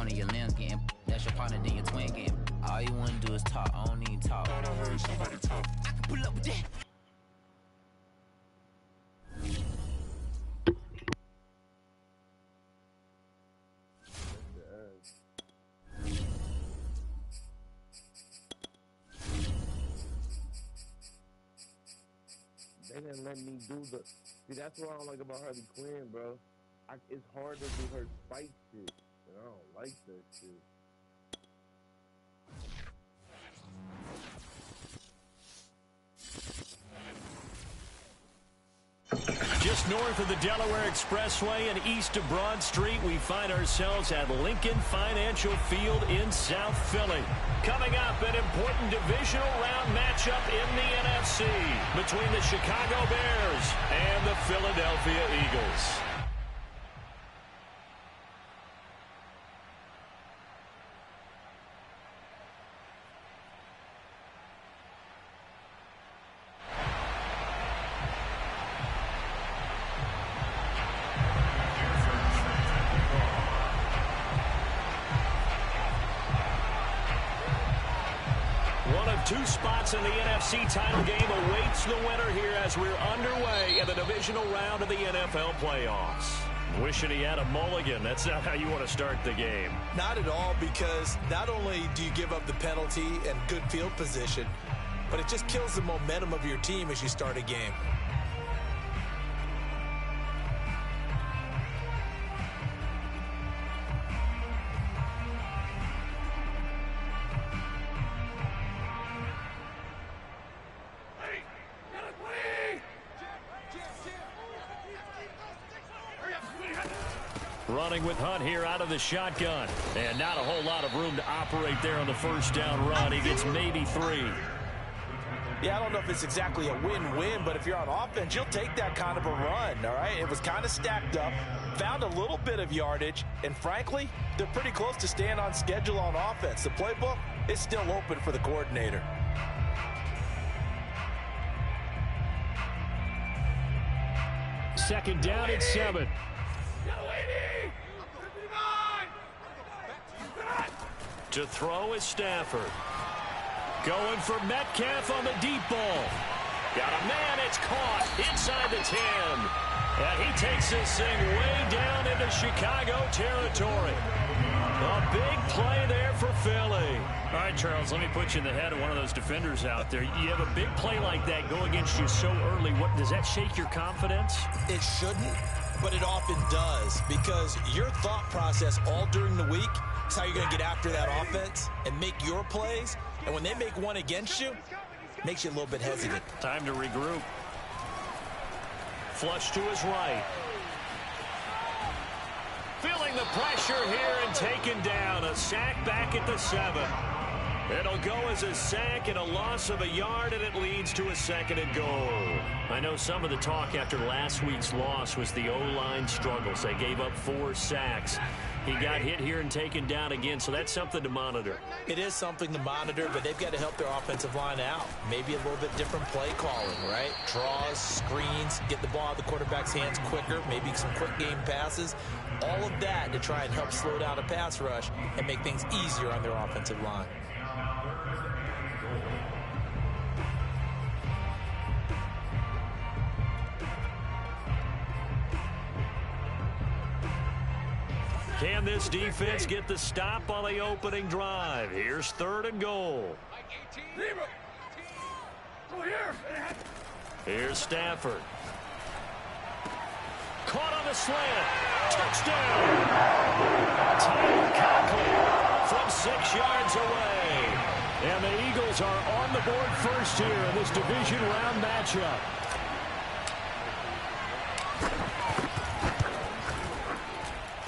corner, your limbs getting. That's your partner, then your twin getting. All you wanna do is talk, I don't even talk. I heard somebody talk. I can pull up with that. They didn't let me do the. See, that's what I don't like about Harley Quinn, bro. It's hard to do her spike shit. And I don't like that shit. Just north of the Delaware Expressway and east of Broad Street, we find ourselves at Lincoln Financial Field in South Philly. Coming up, an important divisional round matchup in the NFC between the Chicago Bears and the Philadelphia Eagles. Two spots in the NFC title game awaits the winner here as we're underway in the divisional round of the NFL playoffs. Wishing he had a mulligan. That's not how you want to start the game. Not at all, because not only do you give up the penalty and good field position, but it just kills the momentum of your team as you start a game. Running with Hunt here out of the shotgun. And not a whole lot of room to operate there on the first down run. He gets maybe 3. Yeah, I don't know if it's exactly a win-win, but if you're on offense, you'll take that kind of a run, all right? It was kind of stacked up, found a little bit of yardage, and frankly, they're pretty close to staying on schedule on offense. The playbook is still open for the coordinator. Second down and 7. To throw is Stafford. Going for Metcalf on the deep ball. Got a man, it's caught inside the 10. And he takes this thing way down into Chicago territory. A big play there for Philly. All right, Charles, let me put you in the head of one of those defenders out there. You have a big play like that go against you so early. What does that shake your confidence? It shouldn't, but it often does, because your thought process all during the week is how you're going to get after that offense and make your plays. And when they make one against you, it makes you a little bit hesitant. Time to regroup. Flush to his right. Feeling the pressure here and taken down. A sack back at the 7. It'll go as a sack and a loss of a yard, and it leads to a 2nd and goal. I know some of the talk after last week's loss was the O-line struggles. They gave up 4 sacks. He got hit here and taken down again, so that's something to monitor. It is something to monitor, but they've got to help their offensive line out. Maybe a little bit different play calling, right? Draws, screens, get the ball out of the quarterback's hands quicker, maybe some quick game passes. All of that to try and help slow down a pass rush and make things easier on their offensive line. Can this defense get the stop on the opening drive? Here's 3rd and goal. Here's Stafford. Caught on the slant. Touchdown. Tyler Conklin from 6 yards away. And the Eagles are on the board first here in this division round matchup.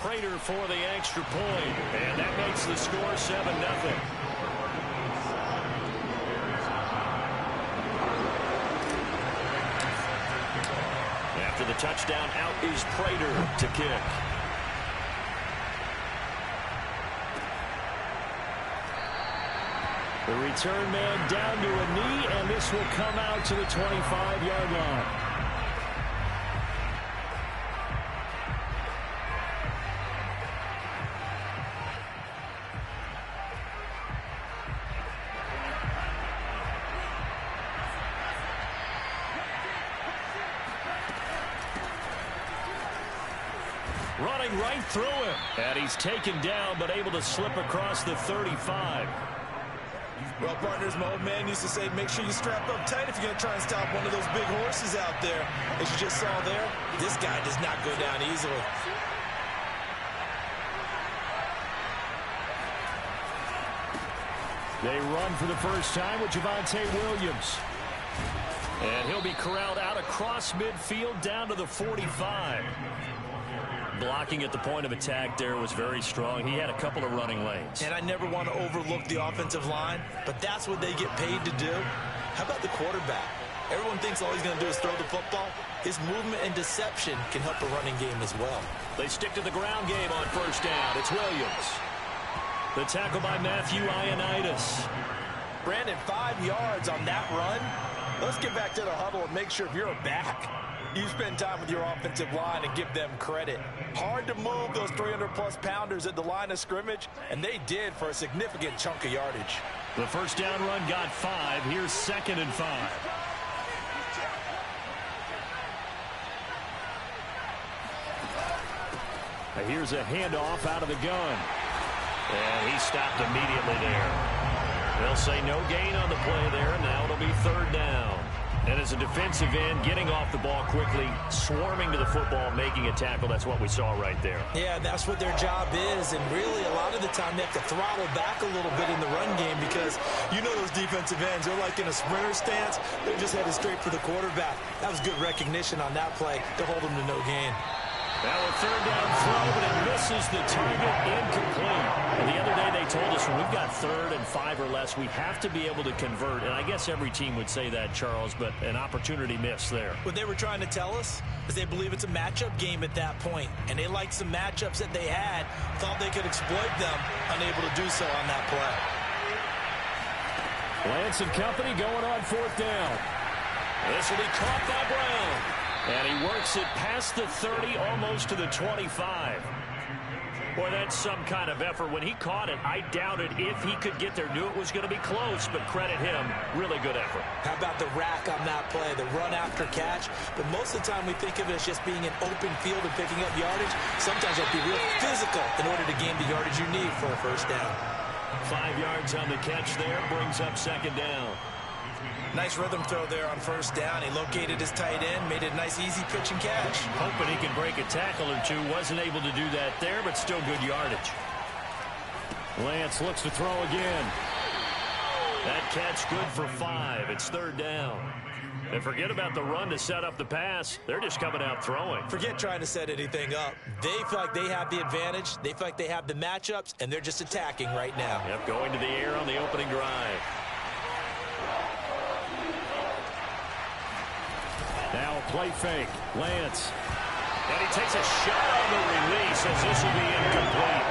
Prater for the extra point, and that makes the score 7-0. After the touchdown, out is Prater to kick. The return man down to a knee, and this will come out to the 25-yard line. running right through him. And he's taken down, but able to slip across the 35. Well, partners, my old man used to say, make sure you strap up tight if you're going to try and stop one of those big horses out there. As you just saw there, this guy does not go down easily. They run for the first time with Javonte Williams. And he'll be corralled out across midfield down to the 45. Blocking at the point of attack there was very strong. He had a couple of running lanes. And I never want to overlook the offensive line, but that's what they get paid to do. How about the quarterback? Everyone thinks all he's going to do is throw the football. His movement and deception can help the running game as well. They stick to the ground game on first down. It's Williams. The tackle by Matthew Ioannidis. Brandon, 5 yards on that run. Let's get back to the huddle and make sure if you're a back, you spend time with your offensive line and give them credit. Hard to move those 300-plus pounders at the line of scrimmage, and they did for a significant chunk of yardage. The first down run got 5. Here's 2nd and 5. Now here's a handoff out of the gun. And he stopped immediately there. They'll say no gain on the play there. Now it'll be 3rd down. And as a defensive end, getting off the ball quickly, swarming to the football, making a tackle, that's what we saw right there. Yeah, that's what their job is. And really, a lot of the time, they have to throttle back a little bit in the run game because you know those defensive ends, they're like in a sprinter stance. They're just headed straight for the quarterback. That was good recognition on that play to hold them to no gain. Now a 3rd down throw, but it misses the target, incomplete. And the other day they told us when we've got 3rd and 5 or less, we have to be able to convert. And I guess every team would say that, Charles, but an opportunity missed there. What they were trying to tell us is they believe it's a matchup game at that point. And they liked some matchups that they had, thought they could exploit them, unable to do so on that play. Lance and company going on 4th down. This will be caught by Brown. And he works it past the 30, almost to the 25. Boy, that's some kind of effort. When he caught it, I doubted if he could get there. Knew it was going to be close, but credit him. Really good effort. How about the rack on that play, the run after catch? But most of the time we think of it as just being an open field and picking up yardage. Sometimes you have to be real physical in order to gain the yardage you need for a first down. 5 yards on the catch there, brings up 2nd down. Nice rhythm throw there on first down. He located his tight end, made it a nice, easy pitch and catch. Hoping he can break a tackle or two. Wasn't able to do that there, but still good yardage. Lance looks to throw again. That catch good for 5. It's 3rd down. And forget about the run to set up the pass. They're just coming out throwing. Forget trying to set anything up. They feel like they have the advantage. They feel like they have the matchups, and they're just attacking right now. Yep, going to the air on the opening drive. Now a play fake. Lance. And he takes a shot on the release as this will be incomplete.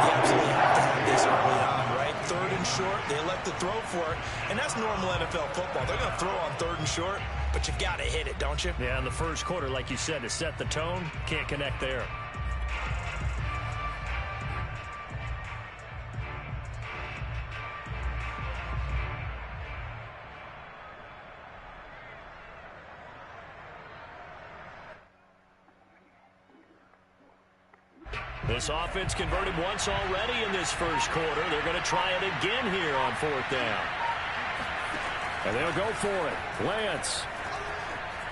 You absolutely have to have this early on, right? 3rd and short. They elect to throw for it. And that's normal NFL football. They're going to throw on 3rd and short, but you've got to hit it, don't you? Yeah, in the first quarter, like you said, to set the tone, can't connect there. This offense converted once already in this first quarter. They're going to try it again here on 4th down. And they'll go for it. Lance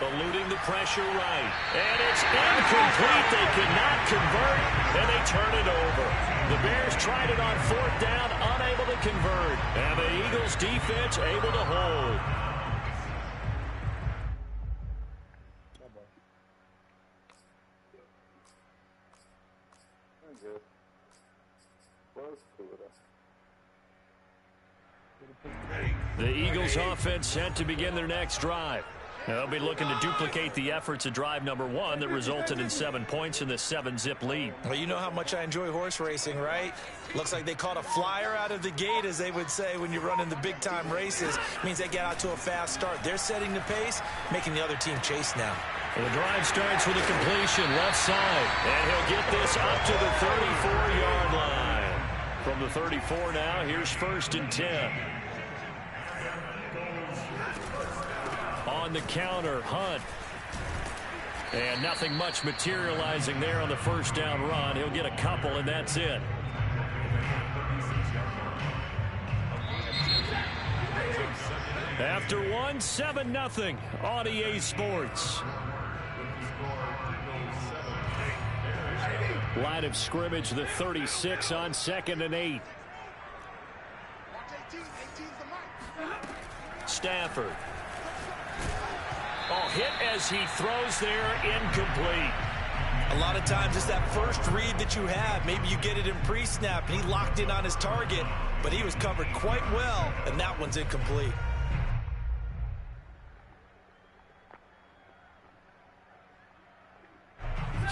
eluding the pressure right. And it's incomplete. They cannot convert, and they turn it over. The Bears tried it on 4th down, unable to convert. And the Eagles defense able to hold. The Eagles offense set to begin their next drive. They'll be looking to duplicate the efforts of drive number 1 that resulted in 7 points in the 7-zip lead. Well, you know how much I enjoy horse racing, right? Looks like they caught a flyer out of the gate, as they would say when you're running the big-time races. It means they get out to a fast start. They're setting the pace, making the other team chase now. Well, the drive starts with a completion left side, and he'll get this up to the 34-yard line. From the 34 now, here's 1st and 10. On the counter, Hunt. And nothing much materializing there on the first down run. He'll get a couple, and that's it. After one, 7-0 on EA Sports. Line of scrimmage, the 36 on 2nd and 8. Stafford. Oh, hit as he throws there, incomplete. A lot of times it's that first read that you have. Maybe you get it in pre-snap, and he locked in on his target, but he was covered quite well, and that one's incomplete.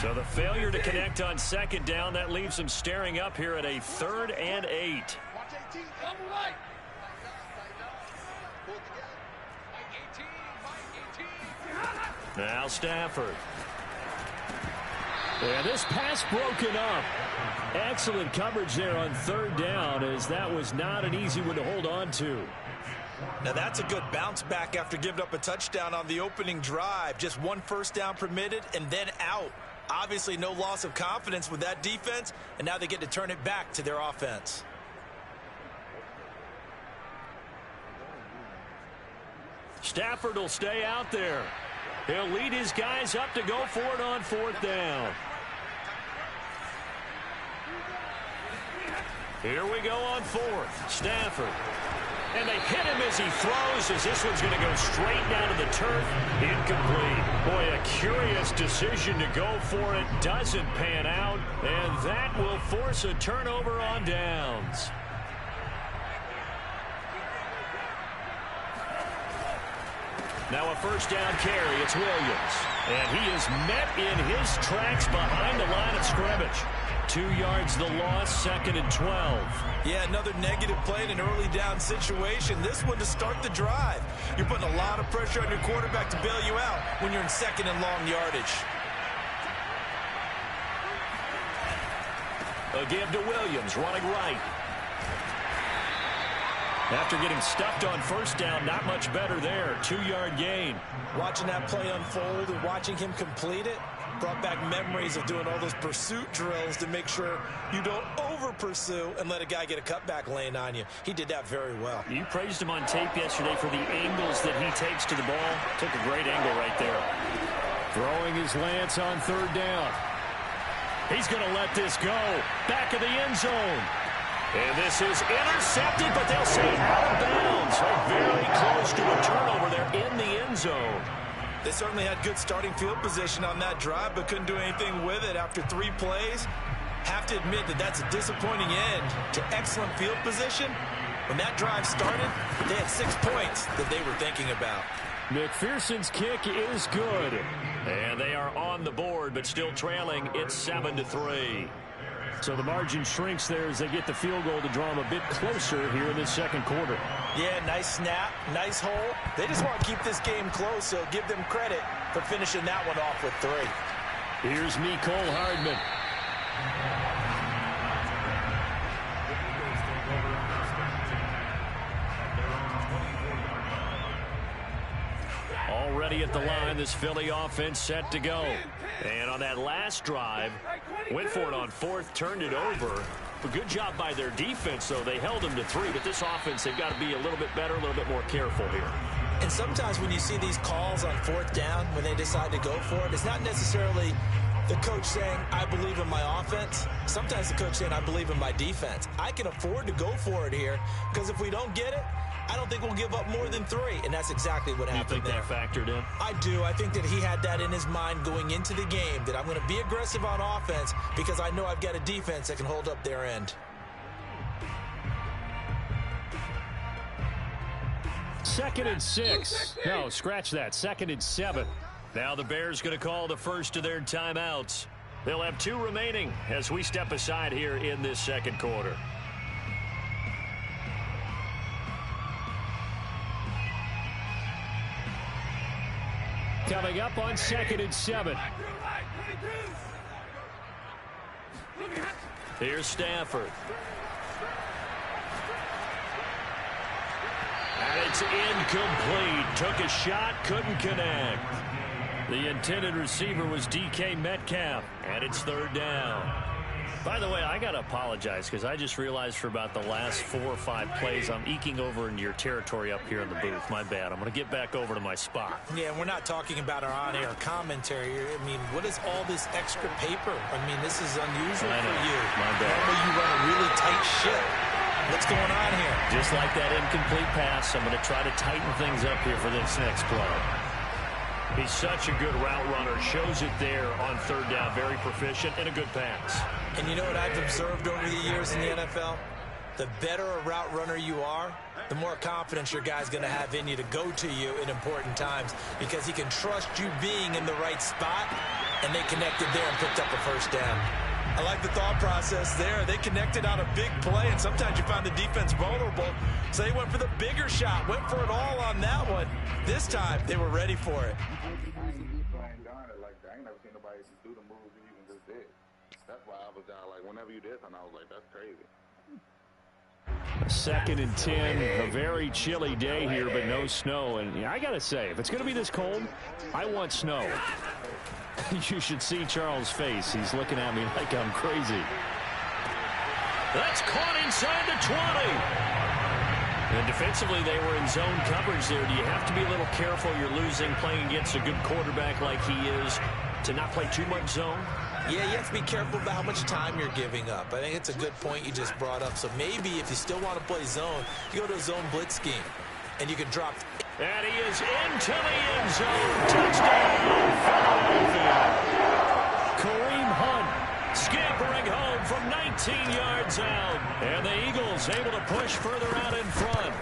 So the failure to connect on 2nd down, that leaves him staring up here at a 3rd and 8. Now Stafford. And this pass broken up. Excellent coverage there on 3rd down, as that was not an easy one to hold on to. Now that's a good bounce back after giving up a touchdown on the opening drive. Just one first down permitted and then out. Obviously no loss of confidence with that defense, and now they get to turn it back to their offense. Stafford will stay out there. He'll lead his guys up to go for it on 4th down. Here we go on 4th. Stafford. And they hit him as he throws, as this one's going to go straight down to the turf. Incomplete. Boy, a curious decision to go for it. Doesn't pan out, and that will force a turnover on downs. Now a first down carry. It's Williams. And he is met in his tracks behind the line of scrimmage. 2 yards the loss, 2nd and 12. Yeah, another negative play in an early down situation. This one to start the drive. You're putting a lot of pressure on your quarterback to bail you out when you're in 2nd and long yardage. A give to Williams, running right. After getting stuffed on first down, not much better there. 2-yard gain. Watching that play unfold and watching him complete it brought back memories of doing all those pursuit drills to make sure you don't over-pursue and let a guy get a cutback lane on you. He did that very well. You praised him on tape yesterday for the angles that he takes to the ball. Took a great angle right there. Throwing his lance on 3rd down. He's going to let this go. Back of the end zone. And this is intercepted, but they'll say out of bounds. So very close to a turnover there in the end zone. They certainly had good starting field position on that drive, but couldn't do anything with it after 3 plays. Have to admit that that's a disappointing end to excellent field position. When that drive started, they had 6 points that they were thinking about. McPherson's kick is good. And they are on the board, but still trailing. It's 7-3. So the margin shrinks there as they get the field goal to draw them a bit closer here in this 2nd quarter. Yeah, nice snap, nice hole. They just want to keep this game close, so give them credit for finishing that one off with 3. Here's Mecole Hardman. Already at the line, this Philly offense set to go. And on that last drive, went for it on 4th, turned it over. A good job by their defense, though. They held them to 3, but this offense, they've got to be a little bit better, a little bit more careful here. And sometimes when you see these calls on 4th down, when they decide to go for it, it's not necessarily the coach saying, I believe in my offense. Sometimes the coach saying, I believe in my defense. I can afford to go for it here, because if we don't get it, I don't think we'll give up more than 3, and that's exactly what happened there. You think that factored in? I do. I think that he had that in his mind going into the game, that I'm going to be aggressive on offense because I know I've got a defense that can hold up their end. Second and 6. No, scratch that. 2nd and 7. Now the Bears going to call the first of their timeouts. They'll have 2 remaining as we step aside here in this 2nd quarter. Coming up on 2nd and 7. Here's Stafford. And it's incomplete. Took a shot, couldn't connect. The intended receiver was DK Metcalf, and it's third down. By the way, I got to apologize because I just realized for about the last 4 or 5 plays, I'm eking over into your territory up here in the booth. My bad. I'm going to get back over to my spot. Yeah, we're not talking about our on-air commentary. I mean, what is all this extra paper? I mean, this is unusual for you. My bad. Normally you run a really tight ship. What's going on here? Just like that incomplete pass, I'm going to try to tighten things up here for this next play. He's such a good route runner. Shows it there on third down. Very proficient and a good pass. And you know what I've observed over the years in the NFL? The better a route runner you are, the more confidence your guy's going to have in you to go to you in important times because he can trust you being in the right spot, and they connected there and picked up a first down. I like the thought process there. They connected on a big play, and sometimes you find the defense vulnerable. So they went for the bigger shot, went for it all on that one. This time, they were ready for it. I ain't never seen nobody do the moves you even just did. That's why I was down like whenever you did something, I was like, that's crazy. 2nd and 10, a very chilly day here, but no snow. And I got to say, if it's going to be this cold, I want snow. You should see Charles' face. He's looking at me like I'm crazy. That's caught inside the 20. And defensively, they were in zone coverage there. Do you have to be a little careful? You're losing, playing against a good quarterback like he is, to not play too much zone? Yeah, you have to be careful about how much time you're giving up. I think it's a good point you just brought up. So maybe if you still want to play zone, you go to a zone blitz scheme, and you can drop. And he is into the end zone. Touchdown, Philadelphia. Kareem Hunt scampering home from 19 yards out. And the Eagles able to push further out in front.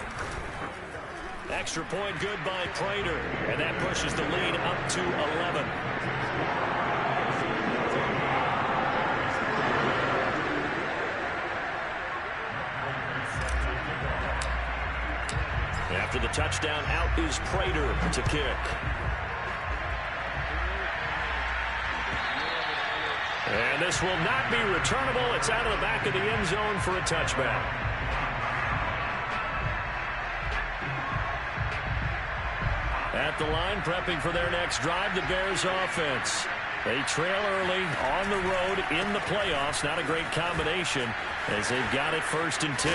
Extra point good by Prater. And that pushes the lead up to 11. After the touchdown, out is Prater to kick. And this will not be returnable. It's out of the back of the end zone for a touchback. At the line, prepping for their next drive, the Bears offense. They trail early on the road in the playoffs. Not a great combination as they've got it 1st and 10.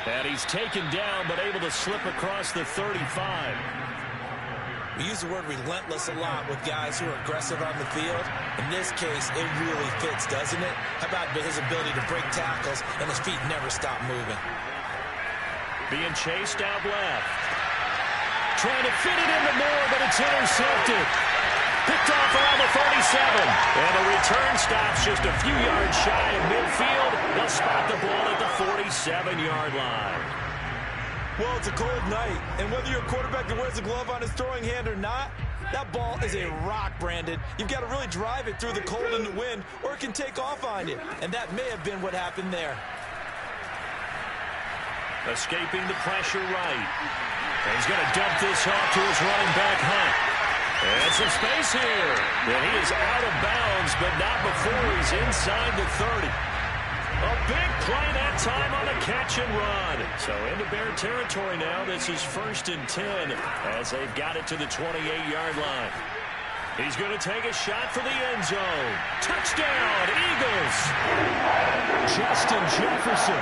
And he's taken down but able to slip across the 35. We use the word relentless a lot with guys who are aggressive on the field. In this case, it really fits, doesn't it? How about his ability to break tackles and his feet never stop moving? Being chased out left. Trying to fit it into Moore, but it's intercepted. Picked off around the 37. And the return stops just a few yards shy of midfield. They'll spot the ball at the 47-yard line. Well, it's a cold night, and whether you're a quarterback that wears a glove on his throwing hand or not, that ball is a rock, Brandon. You've got to really drive it through the cold and the wind, or it can take off on you. And that may have been what happened there. Escaping the pressure right. And he's going to dump this off to his running back, Hunt. And some space here. And he is out of bounds, but not before he's inside the 30. A big play that time on the catch and run. So into Bear territory now. This is 1st and 10 as they've got it to the 28-yard line. He's going to take a shot for the end zone. Touchdown, Eagles. Justin Jefferson,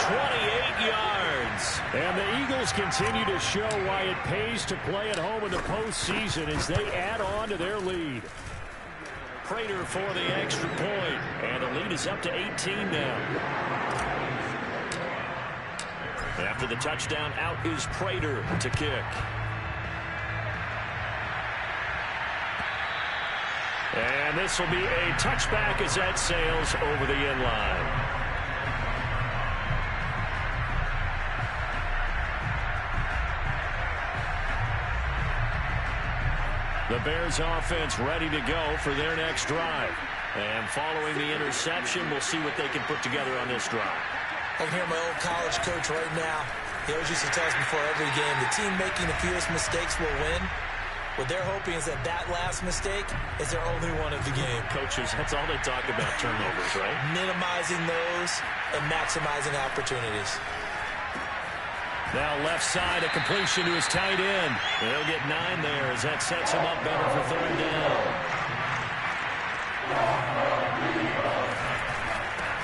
28 yards. And the Eagles continue to show why it pays to play at home in the postseason as they add on to their lead. Prater for the extra point, and the lead is up to 18 now. After the touchdown, out is Prater to kick. And this will be a touchback as that sails over the end line. The Bears offense ready to go for their next drive. And following the interception, we'll see what they can put together on this drive. I can hear my old college coach right now. He always used to tell us before every game, the team making the fewest mistakes will win. What they're hoping is that that last mistake is their only one of the game. Coaches, that's all they talk about, turnovers, right? Minimizing those and maximizing opportunities. Now left side, a completion to his tight end. He'll get 9 there as that sets him up better for 3rd down.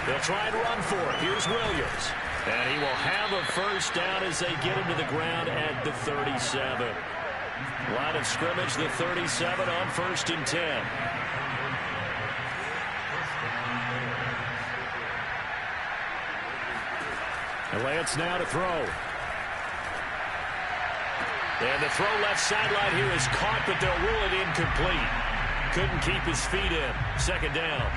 They'll try and run for it. Here's Williams. And he will have a 1st down as they get him to the ground at the 37. Line of scrimmage, the 37 on 1st and 10. And Lance now to throw. And the throw left sideline here is caught, but they'll rule it incomplete. Couldn't keep his feet in. 2nd down.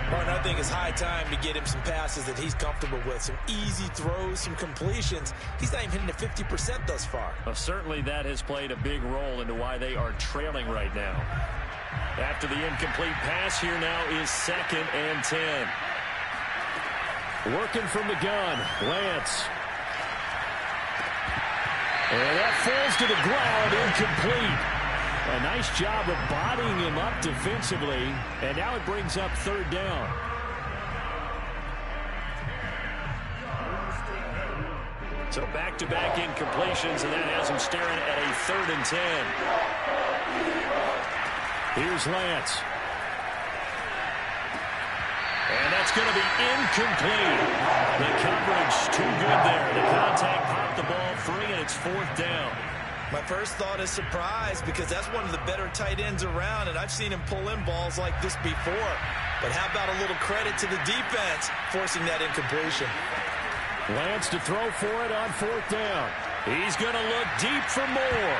Martin, I think it's high time to get him some passes that he's comfortable with. Some easy throws, some completions. He's not even hitting to 50% thus far. Well, certainly that has played a big role into why they are trailing right now. After the incomplete pass, here now is 2nd and 10. Working from the gun, Lance. And that falls to the ground, incomplete. A nice job of bodying him up defensively, and now it brings up 3rd down. So back-to-back incompletions, and that has him staring at a 3rd and 10. Here's Lance. And that's going to be incomplete. The coverage too good there. The contact popped the ball free, and it's 4th down. My first thought is surprise, because that's one of the better tight ends around, and I've seen him pull in balls like this before. But how about a little credit to the defense forcing that incompletion? Lance to throw for it on 4th down. He's going to look deep for more.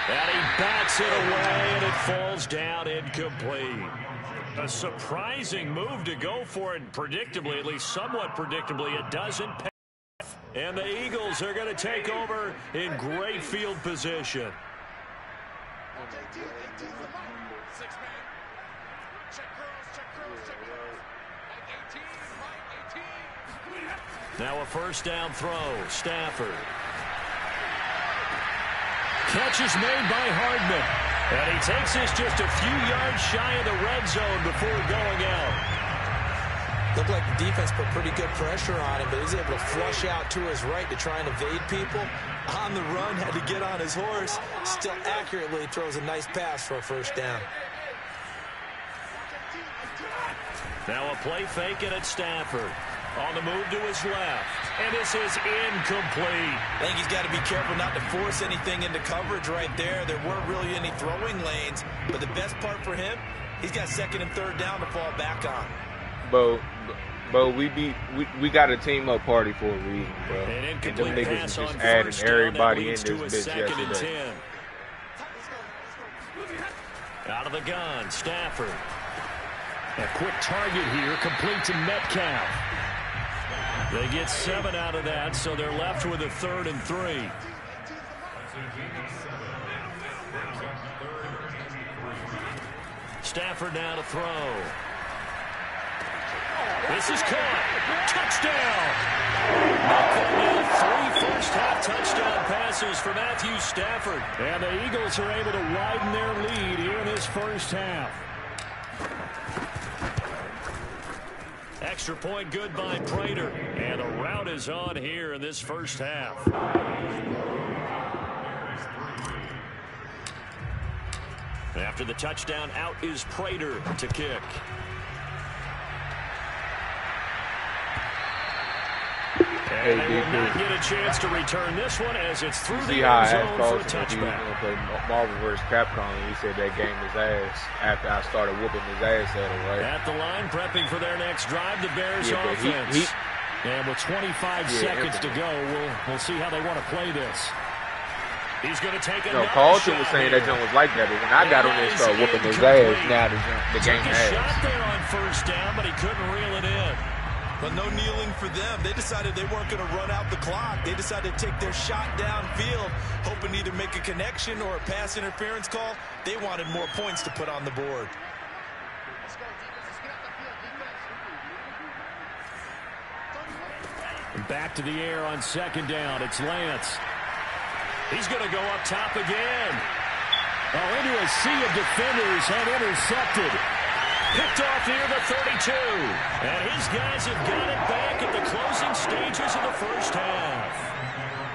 And he bats it away, and it falls down incomplete. A surprising move to go for it, predictably, at least somewhat predictably, it doesn't pay. And the Eagles are going to take over in great field position. Now a 1st down throw. Stafford. Catch is made by Hardman. And he takes this just a few yards shy of the red zone before going out. Looked like the defense put pretty good pressure on him, but he was able to flush out to his right to try and evade people. On the run, had to get on his horse. Still accurately throws a nice pass for a 1st down. Now a play fake it at Stafford. On the move to his left. And this is incomplete. I think he's got to be careful not to force anything into coverage right there. There weren't really any throwing lanes. But the best part for him, he's got 2nd and 3rd down to fall back on. Bo, we got a team up party for a reason, bro. An and them incomplete niggas pass just on adding 1st everybody down. in That this leads to a bitch 2nd and yesterday. 10. Out of the gun, Stafford. A quick target here, complete to Metcalf. They get 7 out of that, so they're left with a 3rd and 3. Stafford now to throw. This is caught. Touchdown! With 3 first-half touchdown passes for Matthew Stafford. And the Eagles are able to widen their lead here in this 1st half. Extra point good by Prater. And the rout is on here in this 1st half. After the touchdown, out is Prater to kick. And they will not get a chance to return this one as it's through the end zone for a touchback. He was going to play Marvel vs. Capcom, and he said that game his ass after I started whooping his ass at him, right? At the line, prepping for their next drive, the Bears offense. And with 25 seconds to go, we'll see how they want to play this. He's going to take another Carlton was saying here. that jump was like that, but when I got on there and started whooping his ass, now the game Took a ass. shot there on 1st down, but he couldn't reel it in. But no kneeling for them. They decided they weren't going to run out the clock. They decided to take their shot downfield, hoping to either make a connection or a pass interference call. They wanted more points to put on the board. Back to the air on 2nd down. It's Lance. He's going to go up top again. Oh, into a sea of defenders and intercepted. Picked off near the 32. And his guys have got it back at the closing stages of the 1st half.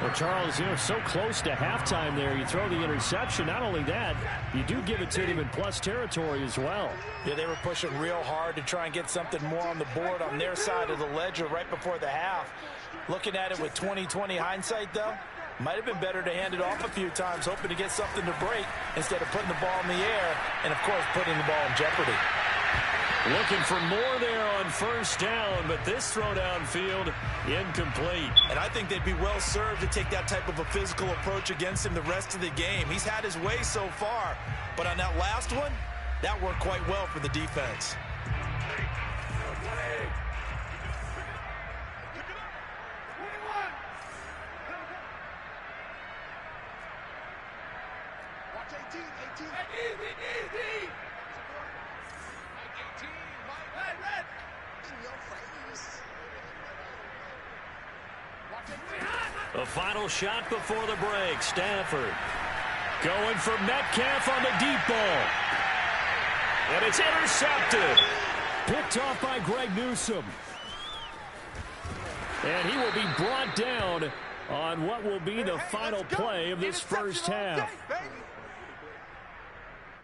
Well, Charles, so close to halftime there. You throw the interception. Not only that, you do give it to them in plus territory as well. Yeah, they were pushing real hard to try and get something more on the board on their side of the ledger right before the half. Looking at it with 20/20 hindsight, though, might have been better to hand it off a few times, hoping to get something to break instead of putting the ball in the air and, of course, putting the ball in jeopardy. Looking for more there on first down, but this throw downfield incomplete. And I think they'd be well served to take that type of a physical approach against him the rest of the game. He's had his way so far, but on that last one, that worked quite well for the defense. A final shot before the break. Stafford going for Metcalf on the deep ball. And it's intercepted. Picked off by Greg Newsome. And he will be brought down on what will be the final play of this first half.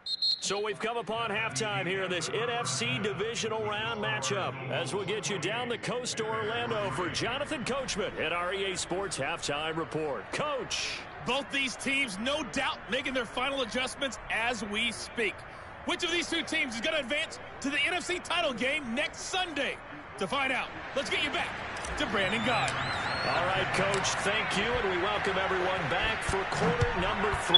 So we've come upon halftime here in this NFC divisional round matchup as we'll get you down the coast to Orlando for Jonathan Coachman at our EA Sports Halftime Report. Coach. Both these teams, no doubt, making their final adjustments as we speak. Which of these two teams is going to advance to the NFC title game next Sunday? To find out, let's get you back to Brandon God. All right, Coach, thank you, and we welcome everyone back for quarter number 3.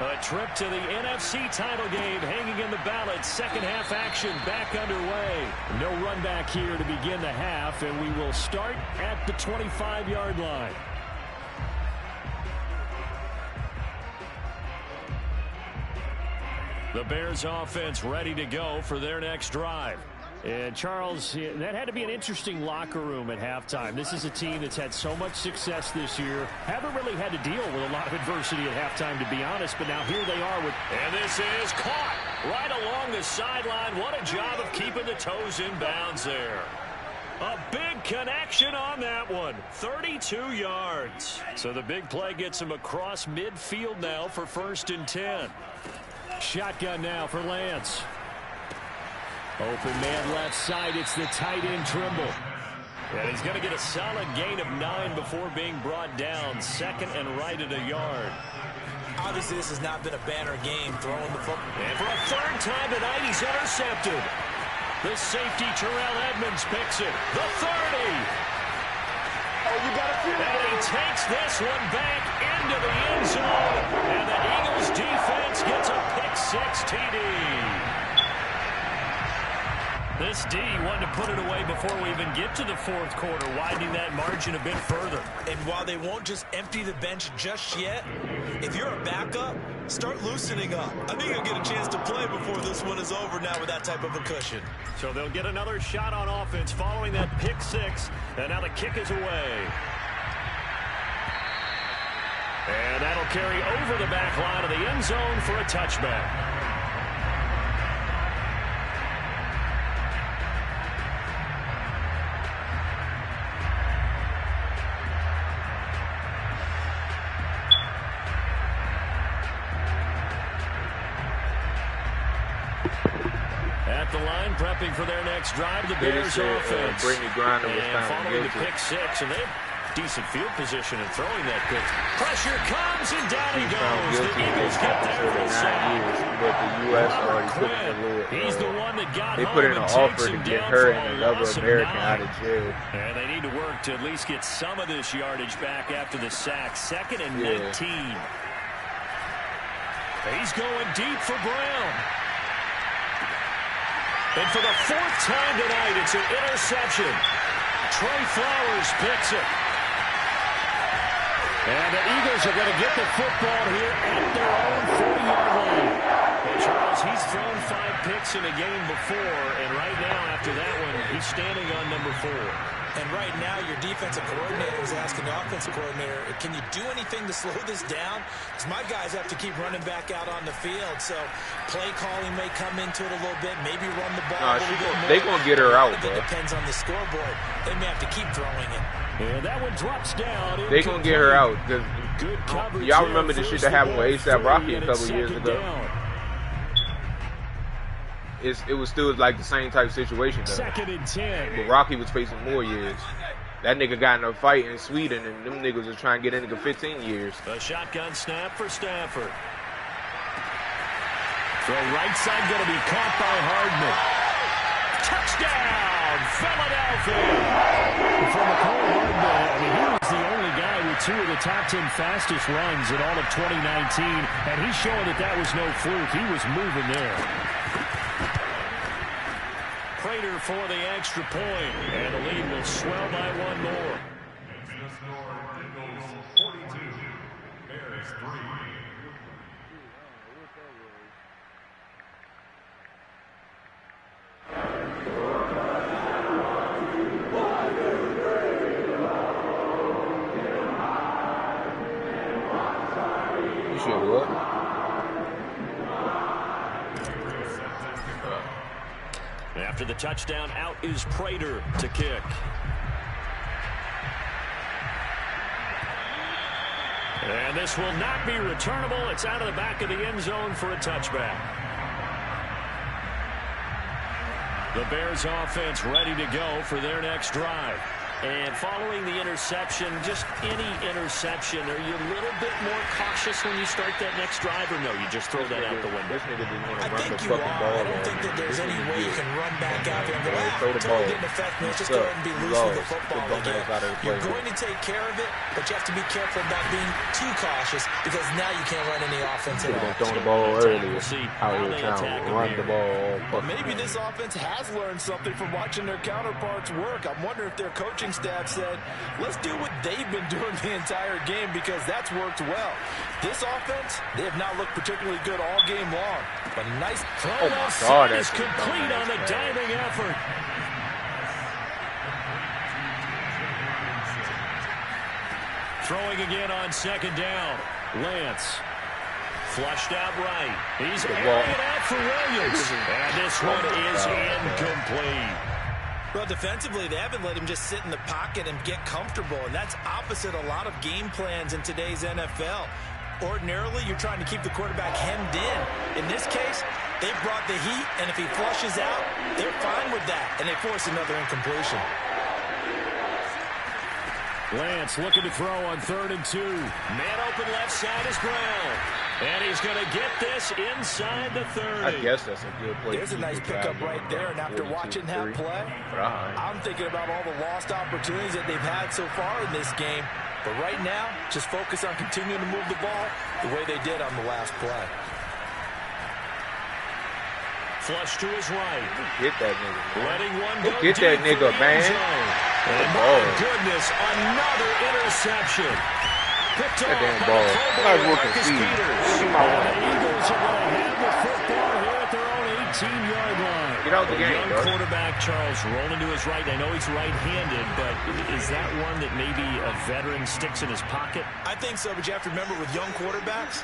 A trip to the NFC title game hanging in the balance. Second half action back underway. No run back here to begin the half, and we will start at the 25-yard line. The Bears offense ready to go for their next drive. And, Charles, that had to be an interesting locker room at halftime. This is a team that's had so much success this year. Haven't really had to deal with a lot of adversity at halftime, to be honest. But now here they are with... And this is caught right along the sideline. What a job of keeping the toes in bounds there. A big connection on that one. 32 yards. So the big play gets him across midfield now for 1st and 10. Shotgun now for Lance. Open man left side. It's the tight end Trimble. And he's going to get a solid gain of 9 before being brought down. 2nd and right at a yard. Obviously, this has not been a banner game throwing the football. And for a 3rd time tonight, he's intercepted. The safety, Terrell Edmonds, picks it. The 30. Oh, you got to feel it. And he takes this one back into the end zone. And the Eagles defense gets a pick-6 TD. This D wanted to put it away before we even get to the 4th quarter, widening that margin a bit further. And while they won't just empty the bench just yet, if you're a backup, start loosening up. I think you'll get a chance to play before this one is over now with that type of a cushion. So they'll get another shot on offense following that pick-6, and now the kick is away. And that'll carry over the back line of the end zone for a touchback. At the line, prepping for their next drive, the Bears offense. And following the pick-6, and they have decent field position and throwing that pitch. Pressure comes, and down he goes. The Eagles get there for the sack. But the U.S. already put in the lid. He's the one that got they home put in an and offer takes to him get down her for and a another loss of American 9. out of jail. And they need to work to at least get some of this yardage back after the sack. 2nd and 19. He's going deep for Brown. And for the 4th time tonight, it's an interception. Trey Flowers picks it. And the Eagles are going to get the football here at their own 40-yard line. And Charles, he's thrown 5 picks in a game before, and right now, after that one, he's standing on number 4. And right now, your defensive coordinator is asking the offensive coordinator, can you do anything to slow this down? Because my guys have to keep running back out on the field. So play calling may come into it a little bit, maybe run the ball a little bit more. They're going to get her out, It depends on the scoreboard. They may have to keep throwing it. And that one drops down. They gonna get her out. Y'all remember the shit that happened with A$AP Rocky a couple years ago? It was still like the same type of situation though. 2nd and 10. But Rocky was facing more years. That nigga got in a fight in Sweden, and them niggas was trying to get into 15 years. A shotgun snap for Stafford. Throw right side going to be caught by Hardman. Touchdown, Philadelphia! From McCall Hardman, I mean, he was the only guy with 2 of the top 10 fastest runs in all of 2019, and he's showing that was no fluke. He was moving there. Prater for the extra point, and the lead will swell by 1 more. You should what? After the touchdown, out is Prater to kick. And this will not be returnable. It's out of the back of the end zone for a touchback. The Bears offense ready to go for their next drive. And following the interception, just any interception, are you a little bit more cautious when you start that next drive, or no, you just throw that out the window? This nigga didn't want to I run think the you fucking are. ball. I don't think that there's any way you can run back out there and go, Throw the ball. totally didn't affect me. Let's just go ahead and be loose with the football again. You're going to take care of it, but you have to be careful about being too cautious because now you can't run any offense at all. Throwing the ball early out here in town. Run the ball. But maybe this offense has learned something from watching their counterparts work. I'm wondering if their coaching staff said, let's do what they've been doing the entire game because that's worked well. This offense, they have not looked particularly good all game long. But a nice throw God, is complete on the diving effort. Throwing again on 2nd down. Lance. Flushed out right. He's airing it out for Williams. And this one is incomplete. Well, defensively, they haven't let him just sit in the pocket and get comfortable, and that's opposite a lot of game plans in today's NFL. Ordinarily, you're trying to keep the quarterback hemmed in. In this case, they brought the heat, and if he flushes out, they're fine with that, and they force another incompletion. Lance looking to throw on 3rd and 2. Man open left side is Brown. And he's going to get this inside the 30. I guess that's a good play. There's a nice pickup right there, and after watching that play, I'm thinking about all the lost opportunities that they've had so far in this game. But right now, just focus on continuing to move the ball the way they did on the last play. Flush to his right. Get that nigga, man. Letting one go Get that nigga, man. And my goodness, another interception. Picked off damn by ball. the Marcus Peters. And the Eagles are going to have the football here at their own 18-yard line. Get out the game, Young bro. quarterback Charles rolling to his right. I know he's right-handed, but is that one that maybe a veteran sticks in his pocket? I think so, but you have to remember with young quarterbacks,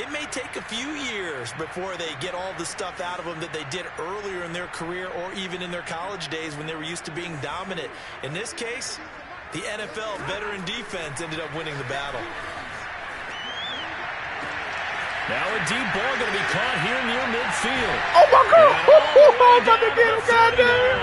it may take a few years before they get all the stuff out of them that they did earlier in their career or even in their college days when they were used to being dominant. In this case, the NFL veteran defense ended up winning the battle. Now a deep ball going to be caught here near midfield. Oh, my God. I'm about to get him, goddamn.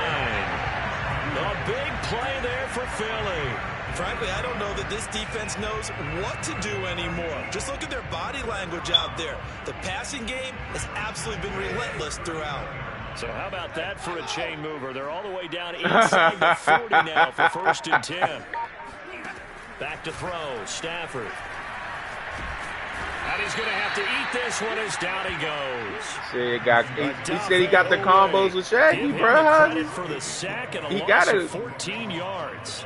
A big play there for Philly. Frankly, I don't know that this defense knows what to do anymore. Just look at their body language out there. The passing game has absolutely been relentless throughout. So how about that for a chain mover? They're all the way down inside the 40 now for 1st and 10. Back to throw, Stafford. And he's going to have to eat this one as down he goes. He said he got the combos with Shaggy, bro. Credit for the sack and a He loss got of it. 14 yards.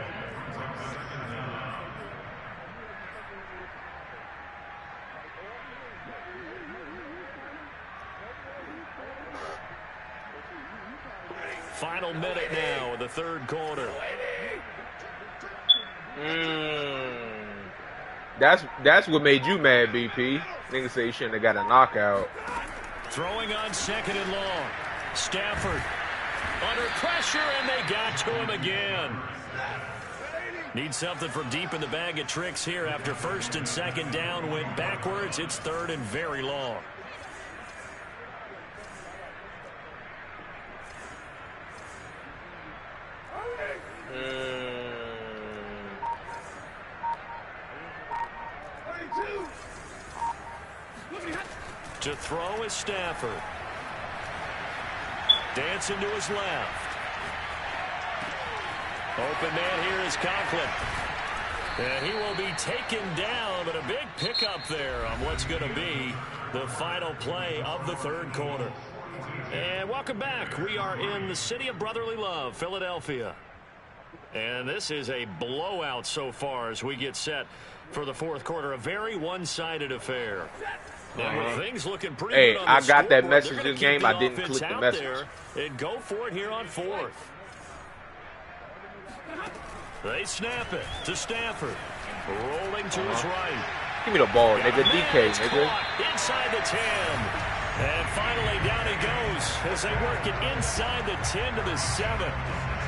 Final minute now in the 3rd quarter. That's what made you mad, BP. Niggas say you shouldn't have got a knockout. Throwing on 2nd and long. Stafford under pressure, and they got to him again. Need something from deep in the bag of tricks here after first and second down went backwards. It's third and very long. To throw is Stafford. Dancing to his left. Open man here is Conklin. And he will be taken down, but a big pickup there on what's going to be the final play of the third quarter. And welcome back. We are in the city of brotherly love, Philadelphia. And this is a blowout so far as we get set for the fourth quarter. A very one-sided affair. Now, things looking pretty good on the I got that scoreboard. message this game. I didn't click the message. And go for it here on fourth. They snap it to Stafford. Rolling to his right. Give me the ball, nigga. DK, nigga. Inside the 10. And finally down he goes as they work it inside the 10 to the 7.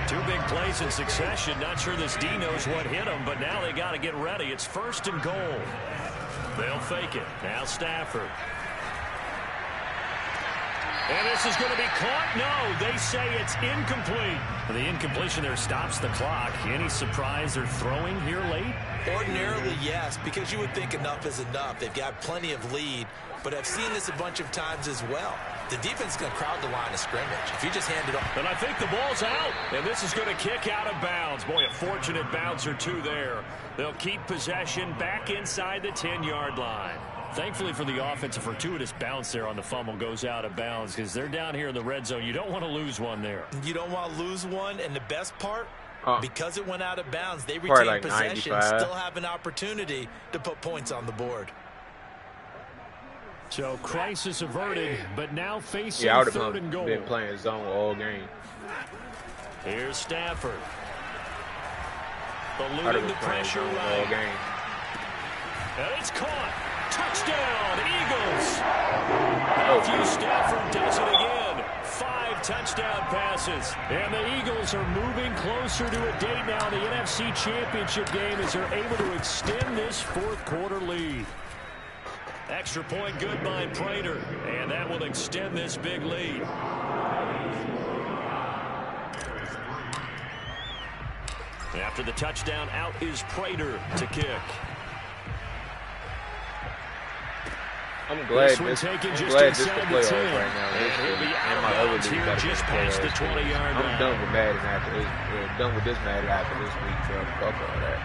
Two big plays in succession. Not sure this D knows what hit him, but now they got to get ready. It's first and goal. They'll fake it. Now Stafford. And this is going to be caught. No, they say it's incomplete. The incompletion there stops the clock. Any surprise they're throwing here late? Ordinarily, yes, because you would think enough is enough. They've got plenty of lead, but I've seen this a bunch of times as well. The defense is going to crowd the line of scrimmage. If you just hand it off. And I think the ball's out. And this is going to kick out of bounds. Boy, a fortunate bounce or two there. They'll keep possession back inside the 10-yard line. Thankfully for the offense, a fortuitous bounce there on the fumble goes out of bounds because they're down here in the red zone. You don't want to lose one there. You don't want to lose one, and the best part, because it went out of bounds, they Probably retain like possession, 95. still have an opportunity to put points on the board. So crisis averted, but now facing Yeah, I would third and have goal. been playing zone all game. Here's Stafford. I'd have Eluding been the playing pressure zone all right. game. And it's caught. Touchdown, Eagles. Matthew Stafford does it again. 5 touchdown passes. And the Eagles are moving closer to a date now in the NFC Championship game as they're able to extend this fourth quarter lead. Extra point good by Prater. And that will extend this big lead. After the touchdown, out is Prater to kick. I'm glad this the the playoffs right now. He'll be out And of my other bounds league here got just past the 20-yard line. I'm done with Madden after this. Done with this Madden after this week, bro. Fuck all that.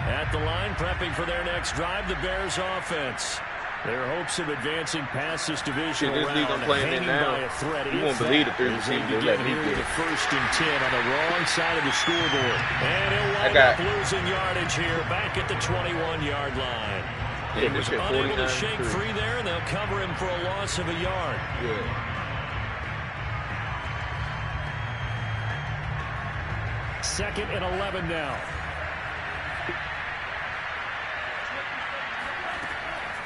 At the line, prepping for their next drive, the Bears offense. Their hopes of advancing past this divisional This league I'm round playing in hanging now, by a thread. you won't believe the 3 as they receivers they begin let me here get. with the first and 10 on the wrong side of the scoreboard. And he'll wind got- up losing yardage here back at the 21-yard line. He Yeah, was this shit unable to shake 49-3. free there, and they'll cover him for a loss of a yard. Yeah. Second and 11 now.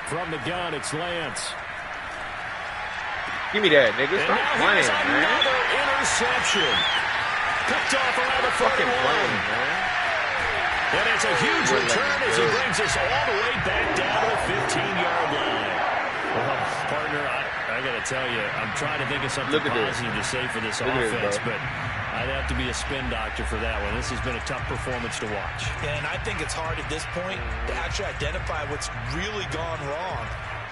From the gun, it's Lance. Give me that, nigga. And Stop now playing, here's man. another interception. Picked off around the Fucking 41. playing, man. And it's a huge return as he brings us all the way back down to the 15-yard line. Well, partner, I got to tell you, I'm trying to think of something positive to say for this offense, but I'd have to be a spin doctor for that one. This has been a tough performance to watch. And I think it's hard at this point to actually identify what's really gone wrong.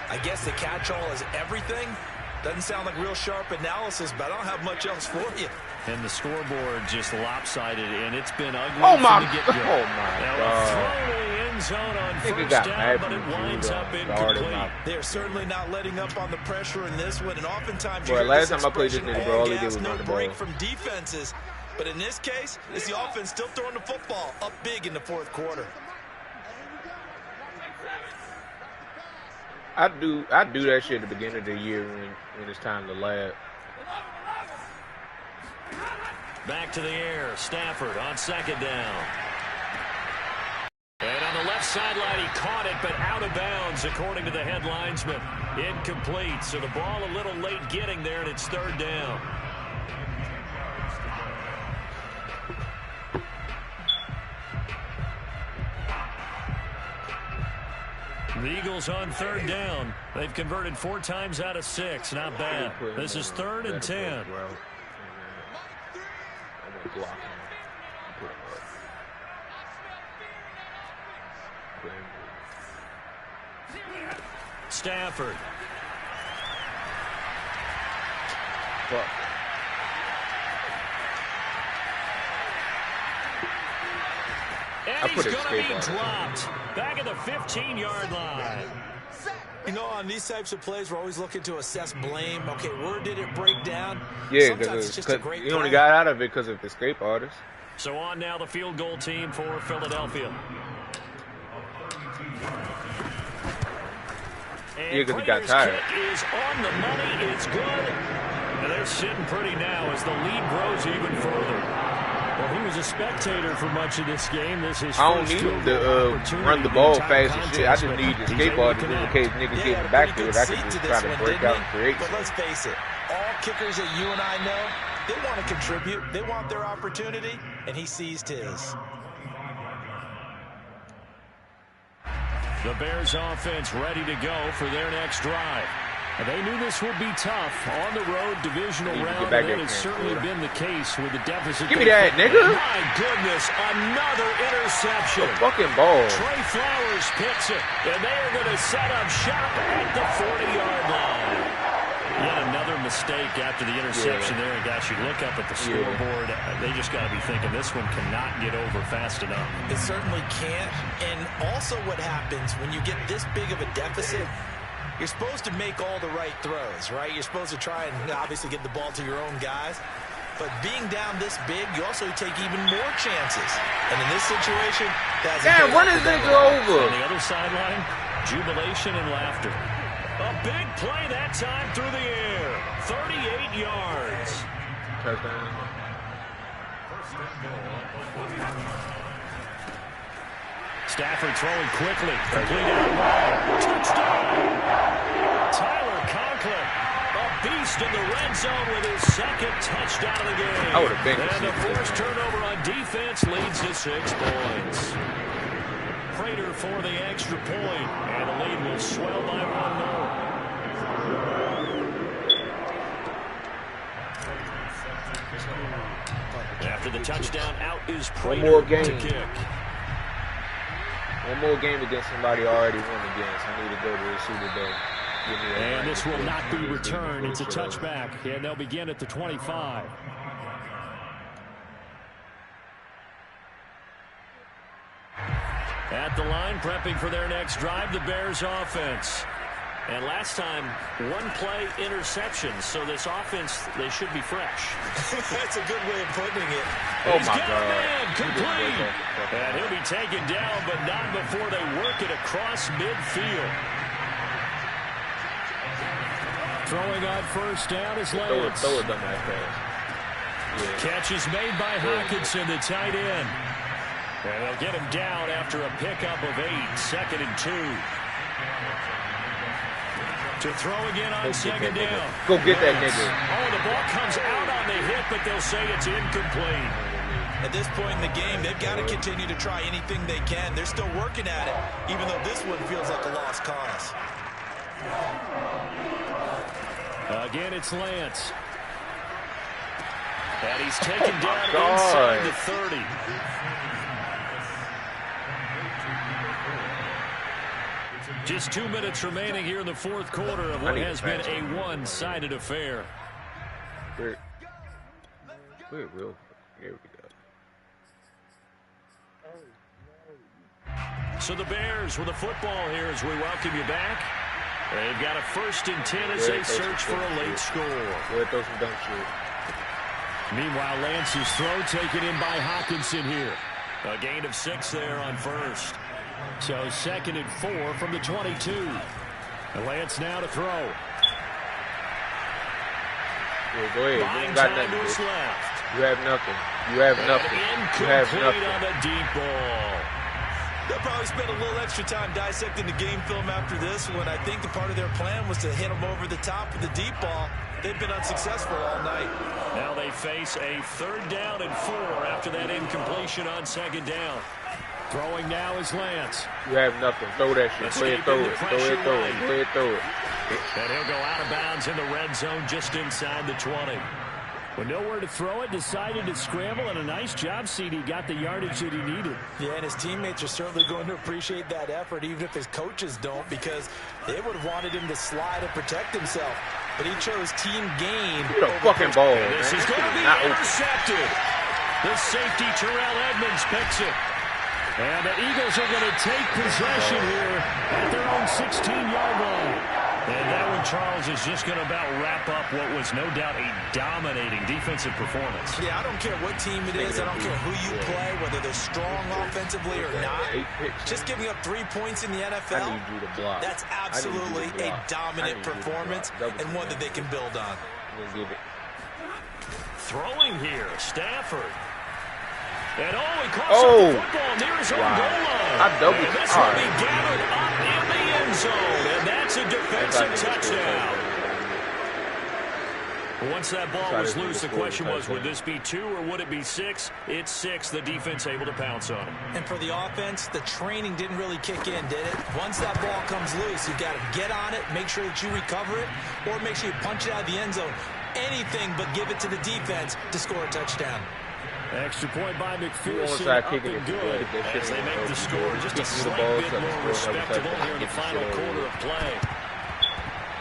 I guess the catch-all is everything. Doesn't sound like real sharp analysis, but I don't have much else for you. And the scoreboard just lopsided, and it's been ugly Oh my! from the get-go. Oh my Now, God! throw to the end zone on Nigga first got down, mad but it when winds he up guarded incomplete. him. They're certainly not letting up on the pressure in this one, and oftentimes you Bro, hear last this time I played this expression, nigga, bro, all he did gas, was no run the break ball. from defenses. But in this case, it's the offense still throwing the football up big in the fourth quarter. I do that shit at the beginning of the year when it's time to lab. Back to the air. Stafford on second down. And on the left sideline, he caught it, but out of bounds, according to the head linesman. Incomplete. So the ball a little late getting there, and it's third down. The Eagles on 3rd down. They've converted 4 times out of 6. Not bad. This is 3rd and 10. Stafford. And he's going to be dropped back at the 15-yard line. You know, on these types of plays, we're always looking to assess blame. Okay, where did it break down? Yeah, sometimes it's just a great he only got out of it because of the escape artist. So on now the field goal team for Philadelphia. Yeah, because he got tired. Kick is on the money. It's good. And they're sitting pretty now as the lead grows even further. Well, he was a spectator for much of this game. This is I don't need him to run the ball fast and shit. I just need the escape artist in case niggas get in the backfield. I can just try to break out and create. But let's face it, all kickers that you and I know, they want to contribute. They want their opportunity, and he seized his. The Bears offense ready to go for their next drive. They knew this would be tough. On the road, divisional round, and that has certainly been the case with the deficit. Give me that, nigga. My goodness, another interception. The fucking ball. Trey Flowers picks it, and they are going to set up shop at the 40-yard line. Yet another mistake after the interception there. And gosh, you look up at the scoreboard, they just got to be thinking this one cannot get over fast enough. It certainly can't. And also what happens when you get this big of a deficit, you're supposed to make all the right throws, right? You're supposed to try and obviously get the ball to your own guys. But being down this big, you also take even more chances. And in this situation, that's run this nigga over. On the other sideline, jubilation and laughter. A big play that time through the air. 38 yards. Touchdown. Stafford throwing quickly. Complete out wide. Touchdown! Tyler Conklin, a beast in the red zone with his 2nd touchdown of the game. I would have been. And the forced turnover on defense leads to 6 points. Prater for the extra point, and the lead will swell by 1 more. After the touchdown, out is Prater to kick. One more game against somebody I already won against. I need to go to the Super Bowl. And this will not be returned. It's a touchback, and they'll begin at the 25. At the line, prepping for their next drive, the Bears offense. And last time, 1-play interception. So this offense, they should be fresh. That's a good way of putting it. Oh, my God. Man, complete. And he'll be taken down, but not before they work it across midfield. Throwing on first down is Lance. Throw it on that pass. Catch is made by Hawkinson, the tight end. And they'll get him down after a pickup of 8, 2nd and 2. To throw again on 2nd down. Go get that nigga. Oh, the ball comes out on the hit, but they'll say it's incomplete. At this point in the game, they've got to continue to try anything they can. They're still working at it, even though this one feels like a lost cause. Again, it's Lance. And he's taken down inside the 30. Just 2 minutes remaining here in the 4th quarter of what has been a one-sided affair. We're real. Here we go. So the Bears with the football here as we welcome you back. They've got a 1st and 10 as they search for a late score. Throw some dumb shit. Meanwhile, Lance's throw taken in by Hawkinson here. A gain of 6 there on 1st. So 2nd and 4 from the 22. And Lance now to throw. Yeah, go ahead. You ain't got nothing. Left. You have nothing. You have nothing. You have nothing. On the deep ball. They'll probably spend a little extra time dissecting the game film after this one. I think the part of their plan was to hit them over the top with the deep ball. They've been unsuccessful all night. Now they face a 3rd down and 4 after that incompletion on 2nd down. Throwing now is Lance. You have nothing. Throw that shit. Go ahead, throw it. Go ahead, throw it. Go ahead, throw it. And he'll go out of bounds in the red zone just inside the 20. With nowhere to throw it, decided to scramble, and a nice job, CD. Got the yardage that he needed. Yeah, and his teammates are certainly going to appreciate that effort, even if his coaches don't, because they would have wanted him to slide and protect himself. But he chose team gain. Get a fucking ball, man. This is going to be intercepted. The safety, Terrell Edmonds, picks it. And the Eagles are going to take possession here at their own 16-yard line. And that one, Charles, is just going to about wrap up what was no doubt a dominating defensive performance. Yeah, I don't care what team it is. I don't care who you play, whether they're strong offensively or not. Just giving up 3 points in the NFL, that's absolutely a dominant performance and one that they can build on. Throwing here, Stafford. And he caught the football near his own goal line. And this will be gathered up in the end zone, and that's a defensive touchdown. Once that ball was loose, the question was, would this be 2 or would it be 6? It's 6. The defense able to pounce on it. And for the offense, the training didn't really kick in, did it? Once that ball comes loose, you've got to get on it, make sure that you recover it, or make sure you punch it out of the end zone. Anything but give it to the defense to score a touchdown. Extra point by McPherson, up and good as they make the score just a slight bit more respectable here in the final quarter of play.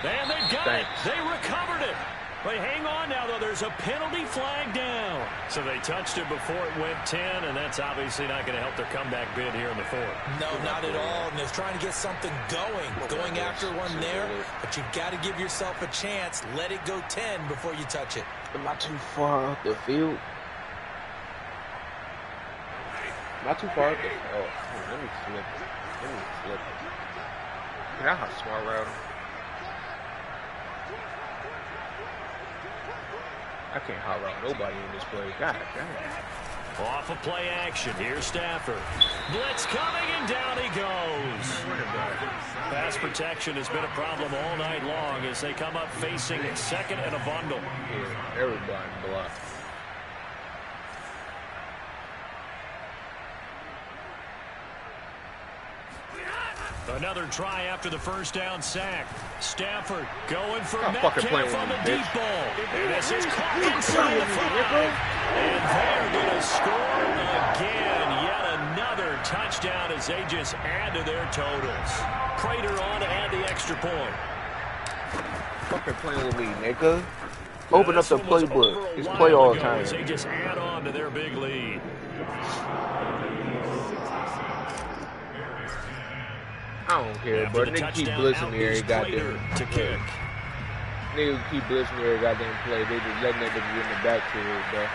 And they've got it. They recovered it. But hang on now, though. There's a penalty flag down. So they touched it before it went 10, and that's obviously not going to help their comeback bid here in the fourth. No, not at all. And they're trying to get something going after one there. But you've got to give yourself a chance. Let it go 10 before you touch it. Am I too far up the field? Not too far. Oh, let me flip it. Can I have a smart route? I can't hot route nobody in this play. God damn. Off of play action. Here's Stafford. Blitz coming, and down he goes. Pass protection has been a problem all night long as they come up facing second and a bundle. Yeah, everybody blocked. Another try after the first down sack. Stafford going for Metcalf on the deep ball. And this is caught inside the 5. And they're going to score again. Yet another touchdown as they just add to their totals. Prater on to add the extra point. Fucking playing with me, nigga. Open up the playbook. It's play all the time. They just add on to their big lead. I don't care, but nigga keep blitzing me every goddamn kick. Nigga keep blitzing me every goddamn play. They just letting that nigga get in the backfield, bro.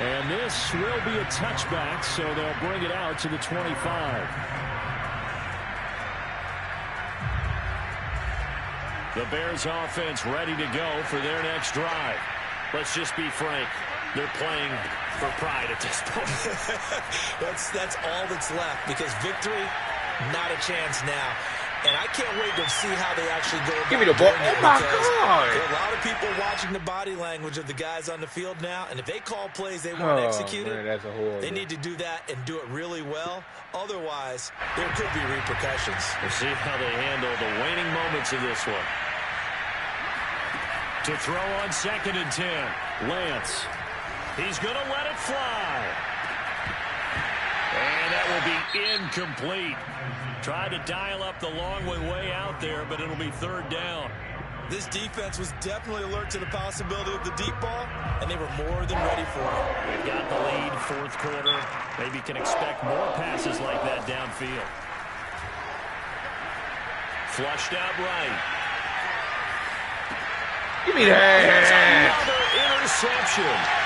And this will be a touchback, so they'll bring it out to the 25. The Bears offense ready to go for their next drive. Let's just be frank. They're playing for pride at this point. That's all that's left, because victory, not a chance now. And I can't wait to see how they actually go about Give me the ball. it. Oh, my God. There are a lot of people watching the body language of the guys on the field now, and if they call plays they want executed, they need to do that and do it really well. Otherwise, there could be repercussions. We'll see how they handle the waning moments of this one. To throw on 2nd and 10, Lance. He's going to let it fly. And that will be incomplete. Tried to dial up the long way out there, but it'll be 3rd down. This defense was definitely alert to the possibility of the deep ball, and they were more than ready for it. They've got the lead, 4th quarter. Maybe can expect more passes like that downfield. Flushed out right. Give me that. Another interception.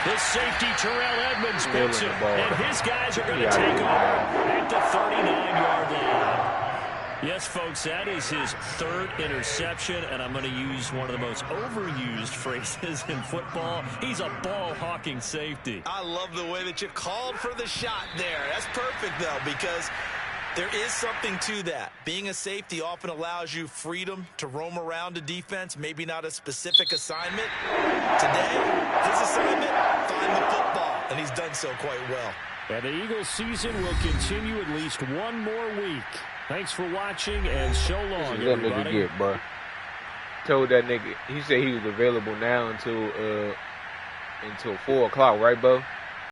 The safety, Terrell Edmonds, picks it, and his guys are going to take off at the 39-yard line. Yes, folks, that is his 3rd interception, and I'm going to use one of the most overused phrases in football. He's a ball-hawking safety. I love the way that you called for the shot there. That's perfect, though, because there is something to that. Being a safety often allows you freedom to roam around a defense, maybe not a specific assignment. Today, his assignment, find the football, and he's done so quite well. And the Eagles season will continue at least one more week. Thanks for watching, and so long, everybody. That nigga get, bro. Told that nigga, he said he was available now until 4 o'clock, right, bro?